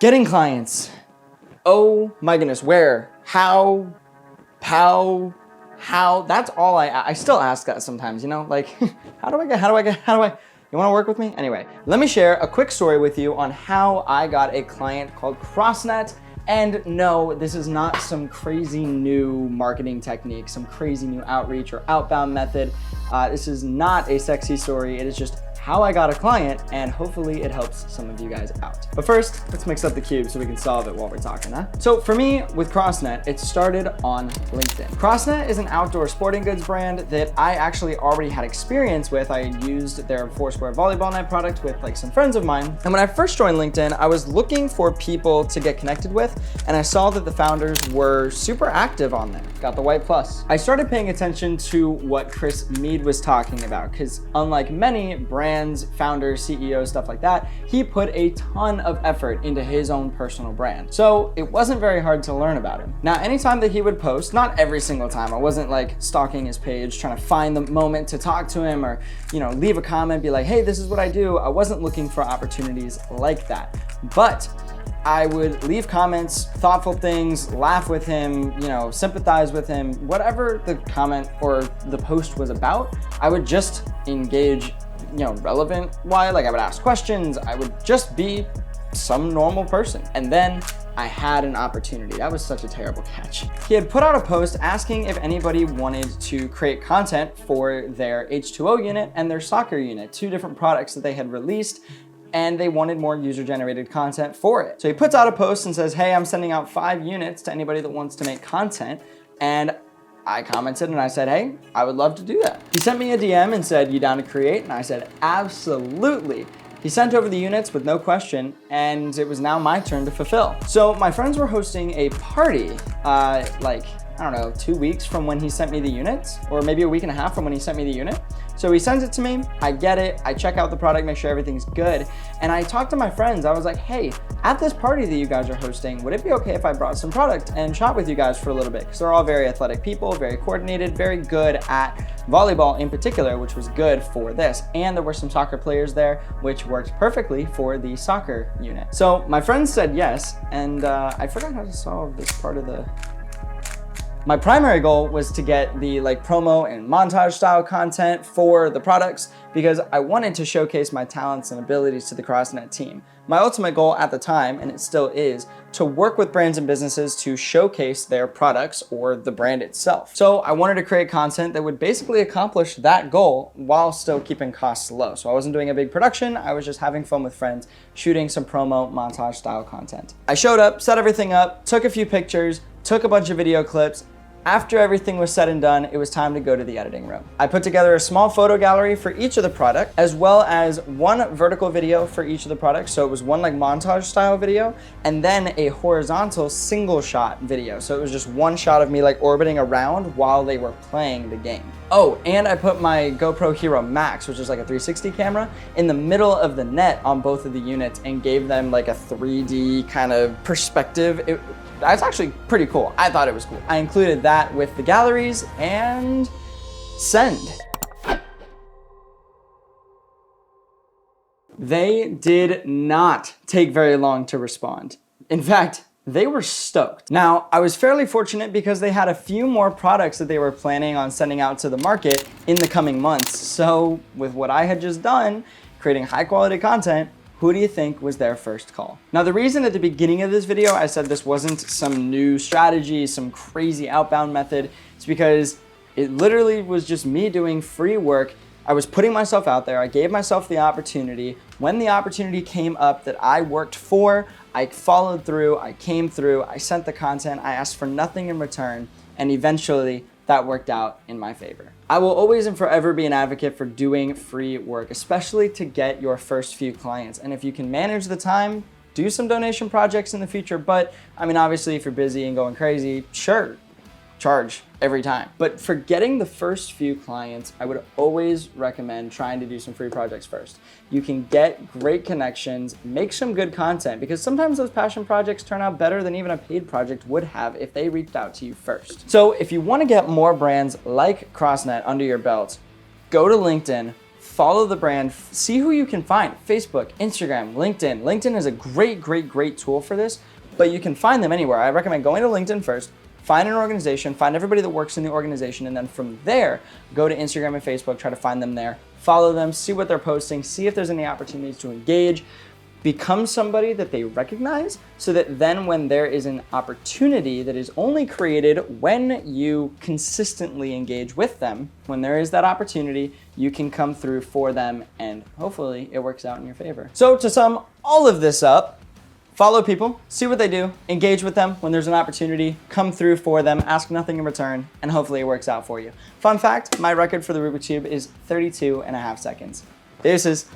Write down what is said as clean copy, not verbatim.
Getting clients. Oh my goodness, where, how, that's all I still ask that sometimes, you know, like, how do I, you wanna work with me? Anyway, let me share a quick story with you on how I got a client called Crossnet. And no, this is not some crazy new marketing technique, some crazy new outreach or outbound method. This is not a sexy story. It is just how I got a client, and hopefully it helps some of you guys out. But first, let's mix up the cube so we can solve it while we're talking, huh? So for me, with Crossnet, it started on LinkedIn. Crossnet is an outdoor sporting goods brand that I actually already had experience with. I used their Foursquare volleyball net product with like some friends of mine. And when I first joined LinkedIn, I was looking for people to get connected with, and I saw that the founders were super active on there. Got the white plus. I started paying attention to what Chris Mead was talking about, because unlike many brands, founders, CEOs, stuff like that, he put a ton of effort into his own personal brand. So it wasn't very hard to learn about him. Now, anytime that he would post, not every single time, I wasn't like stalking his page, trying to find the moment to talk to him or, you know, leave a comment, be like, hey, this is what I do. I wasn't looking for opportunities like that. But I would leave comments, thoughtful things, laugh with him, you know, sympathize with him, whatever the comment or the post was about, I would just engage, you know, relevant. Why? Like I would ask questions. I would just be some normal person. And then I had an opportunity. That was such a terrible catch. He had put out a post asking if anybody wanted to create content for their H2O unit and their soccer unit, two different products that they had released, and they wanted more user-generated content for it. So he puts out a post and says, hey, I'm sending out 5 units to anybody that wants to make content. And I commented and I said, hey, I would love to do that. He sent me a DM and said, you down to create? And I said, absolutely. He sent over the units with no question, and it was now my turn to fulfill. So my friends were hosting a party, like, I don't know, 2 weeks from when he sent me the units, or maybe a week and a half from when he sent me the unit. So he sends it to me, I get it, I check out the product, make sure everything's good. And I talked to my friends, I was like, hey, at this party that you guys are hosting, would it be okay if I brought some product and shot with you guys for a little bit? Because they're all very athletic people, very coordinated, very good at volleyball in particular, which was good for this. And there were some soccer players there, which worked perfectly for the soccer unit. So my friends said yes, and I forgot how to solve this part of the... My primary goal was to get the like promo and montage style content for the products because I wanted to showcase my talents and abilities to the Crossnet team. My ultimate goal at the time, and it still is, to work with brands and businesses to showcase their products or the brand itself. So I wanted to create content that would basically accomplish that goal while still keeping costs low. So I wasn't doing a big production, I was just having fun with friends, shooting some promo montage style content. I showed up, set everything up, took a few pictures, took a bunch of video clips. After everything was said and done, it was time to go to the editing room. I put together a small photo gallery for each of the products, as well as one vertical video for each of the products. So it was one like montage style video, and then a horizontal single shot video. So it was just one shot of me like orbiting around while they were playing the game. Oh, and I put my GoPro Hero Max, which is like a 360 camera, in the middle of the net on both of the units and gave them like a 3D kind of perspective. That's actually pretty cool. I thought it was cool. I included that with the galleries and send. They did not take very long to respond. In fact, they were stoked. Now, I was fairly fortunate because they had a few more products that they were planning on sending out to the market in the coming months. So with what I had just done, creating high quality content, who do you think was their first call? Now, the reason at the beginning of this video I said this wasn't some new strategy, some crazy outbound method, is because it literally was just me doing free work. I was putting myself out there. I gave myself the opportunity. When the opportunity came up that I worked for, I followed through, I came through, I sent the content, I asked for nothing in return, and eventually that worked out in my favor. I will always and forever be an advocate for doing free work, especially to get your first few clients. And if you can manage the time, do some donation projects in the future. But I mean, obviously if you're busy and going crazy, sure, charge every time. But for getting the first few clients, I would always recommend trying to do some free projects first. You can get great connections, make some good content, because sometimes those passion projects turn out better than even a paid project would have if they reached out to you first. So if you want to get more brands like Crossnet under your belt, go to LinkedIn, follow the brand, see who you can find. Facebook, Instagram, LinkedIn. LinkedIn is a great tool for this, but you can find them anywhere. I recommend going to LinkedIn first, find an organization, find everybody that works in the organization, and then from there, go to Instagram and Facebook, try to find them there, follow them, see what they're posting, see if there's any opportunities to engage, become somebody that they recognize, so that then when there is an opportunity that is only created when you consistently engage with them, when there is that opportunity, you can come through for them and hopefully it works out in your favor. So to sum all of this up, follow people, see what they do, engage with them when there's an opportunity, come through for them, ask nothing in return, and hopefully it works out for you. Fun fact, my record for the Rubik's Cube is 32.5 seconds. Deuces.